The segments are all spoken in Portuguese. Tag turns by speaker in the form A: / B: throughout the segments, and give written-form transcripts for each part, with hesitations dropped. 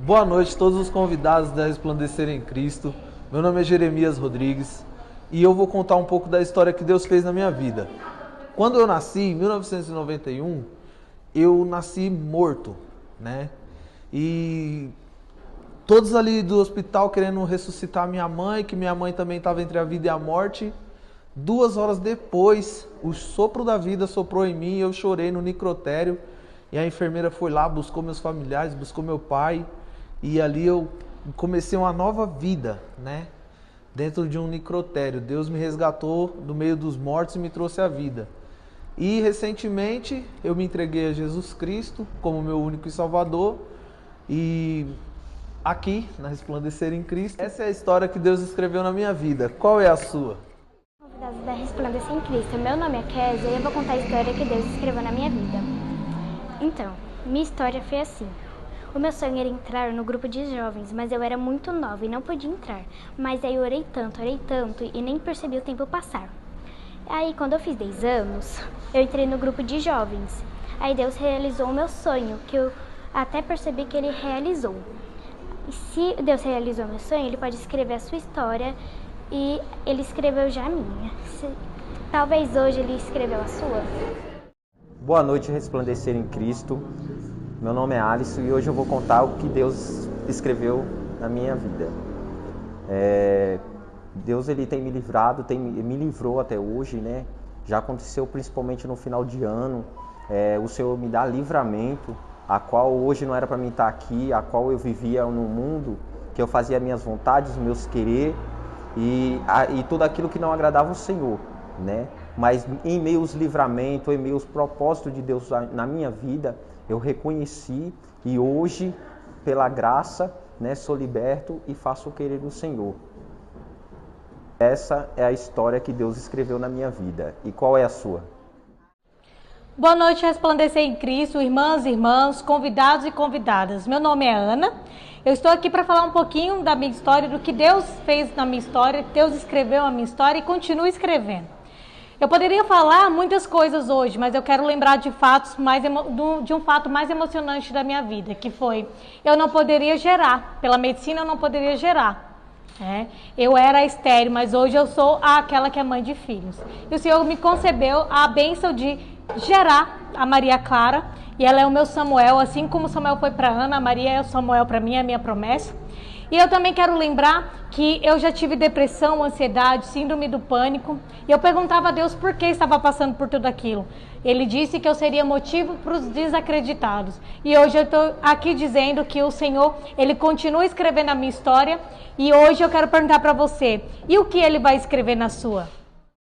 A: Boa noite a todos os convidados da Resplandecer em Cristo. Meu nome é Jeremias Rodrigues e eu vou contar um pouco da história que Deus fez na minha vida. Quando eu nasci, em 1991, eu nasci morto, né? E todos ali do hospital querendo ressuscitar minha mãe, que minha mãe também estava entre a vida e a morte. 2 horas depois, o sopro da vida soprou em mim e eu chorei no necrotério. E a enfermeira foi lá, buscou meus familiares, buscou meu pai. E ali eu comecei uma nova vida, né? Dentro de um necrotério. Deus me resgatou do meio dos mortos e me trouxe à vida. E recentemente eu me entreguei a Jesus Cristo como meu único e salvador. E aqui, na Resplandecer em Cristo, essa é a história que Deus escreveu na minha vida. Qual é a sua?
B: Convidados da Resplandecer em Cristo. Meu nome é Kézia e eu vou contar a história que Deus escreveu na minha vida. Então, minha história foi assim. O meu sonho era entrar no grupo de jovens, mas eu era muito nova e não podia entrar. Mas aí eu orei tanto e nem percebi o tempo passar. Aí quando eu fiz 10 anos, eu entrei no grupo de jovens. Aí Deus realizou o meu sonho, que eu até percebi que Ele realizou. E se Deus realizou o meu sonho, Ele pode escrever a sua história e Ele escreveu já a minha. Talvez hoje Ele escreveu a sua.
C: Boa noite, Resplandecer em Cristo. Meu nome é Alisson e hoje eu vou contar o que Deus escreveu na minha vida. Deus ele tem me livrado, me livrou até hoje, né? Já aconteceu principalmente no final de ano. O Senhor me dá livramento, a qual hoje não era para mim estar aqui, a qual eu vivia no mundo, que eu fazia minhas vontades, meus querer e tudo aquilo que não agradava o Senhor, né? Mas em meio aos livramentos, em meio aos propósitos de Deus na minha vida, eu reconheci e hoje, pela graça, né, sou liberto e faço o querer do Senhor. Essa é a história que Deus escreveu na minha vida. E qual é a sua?
D: Boa noite, Resplandecer em Cristo, irmãs e irmãos, convidados e convidadas. Meu nome é Ana. Eu estou aqui para falar um pouquinho da minha história, do que Deus fez na minha história, Deus escreveu a minha história e continua escrevendo. Eu poderia falar muitas coisas hoje, mas eu quero lembrar de um fato mais emocionante da minha vida, que foi, eu não poderia gerar, pela medicina eu não poderia gerar. Eu era estéril, mas hoje eu sou aquela que é mãe de filhos. E o Senhor me concebeu a bênção de gerar a Maria Clara, e ela é o meu Samuel, assim como Samuel foi para Ana, a Maria é o Samuel para mim, é a minha promessa. E eu também quero lembrar que eu já tive depressão, ansiedade, síndrome do pânico. E eu perguntava a Deus por que estava passando por tudo aquilo. Ele disse que eu seria motivo para os desacreditados. E hoje eu estou aqui dizendo que o Senhor, Ele continua escrevendo a minha história. E hoje eu quero perguntar para você, e o que Ele vai escrever na sua?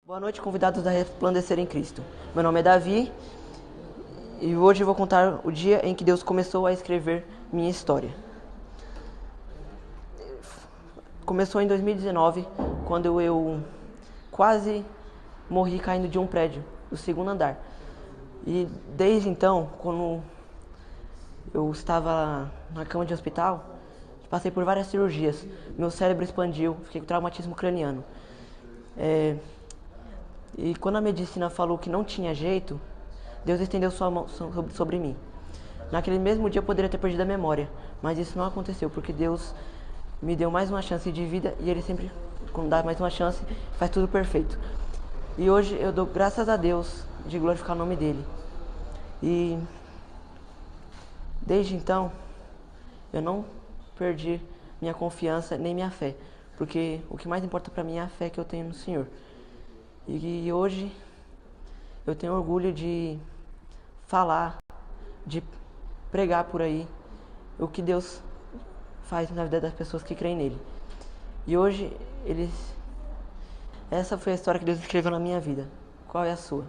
E: Boa noite, convidados da Resplandecer em Cristo. Meu nome é Davi e hoje eu vou contar o dia em que Deus começou a escrever minha história. Começou em 2019, quando eu quase morri caindo de um prédio, do 2º andar. E desde então, quando eu estava na cama de hospital, passei por várias cirurgias. Meu cérebro expandiu, fiquei com traumatismo craniano. E quando a medicina falou que não tinha jeito, Deus estendeu sua mão sobre mim. Naquele mesmo dia eu poderia ter perdido a memória, mas isso não aconteceu, porque Deus me deu mais uma chance de vida e Ele sempre, quando dá mais uma chance, faz tudo perfeito. E hoje eu dou graças a Deus de glorificar o nome dEle. E desde então, eu não perdi minha confiança nem minha fé, porque o que mais importa para mim é a fé que eu tenho no Senhor. E hoje eu tenho orgulho de falar, de pregar por aí o que Deus faz na vida das pessoas que creem nele. E hoje, essa foi a história que Deus escreveu na minha vida. Qual é a sua?